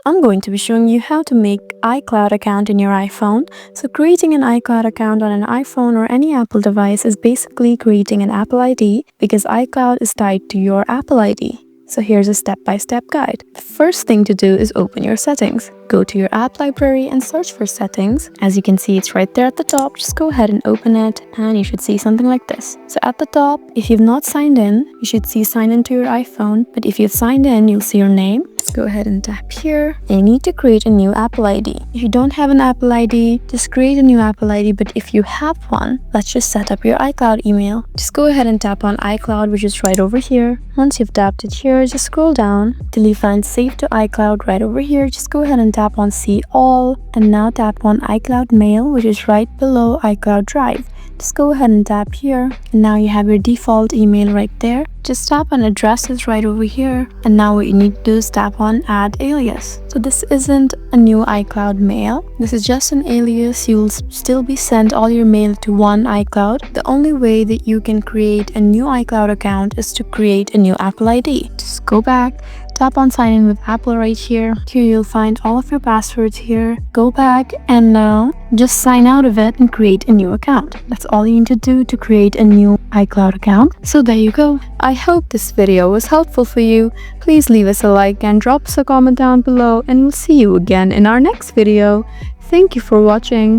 I'm going to be showing you how to make iCloud account in your iPhone. So creating an iCloud account on an iPhone or any Apple device is basically creating an Apple ID because iCloud is tied to your Apple ID. So here's a step-by-step guide. The first thing to do is open your settings. Go to your app library and search for settings. As you can see, it's right there at the top. Just go ahead and open it and you should see something like this. So at the top, if you've not signed in, you should see sign in to your iPhone. But if you've signed in, you'll see your name. Just go ahead and tap here. And you need to create a new Apple ID. If you don't have an Apple ID, just create a new Apple ID. But if you have one, let's just set up your iCloud email. Just go ahead and tap on iCloud, which is right over here. Once you've tapped it here, just scroll down till you find Save to iCloud right over here. Just go ahead and tap on See All, and now tap on iCloud Mail, which is right below iCloud Drive. Just go ahead and tap here, and now you have your default email right there. Just tap on addresses right over here, and now what you need to do is tap on Add Alias. So this isn't a new iCloud Mail. This is just an alias. You'll still be sent all your mail to one iCloud. The only way that you can create a new iCloud account is to create a new Apple ID. Just go back, tap on Sign in with Apple right here. Here you'll find all of your passwords here. Go back and now just sign out of it and create a new account. That's all you need to do to create a new iCloud account. So there you go. I hope this video was helpful for you. Please leave us a like and drop us a comment down below, and we'll see you again in our next video. Thank you for watching.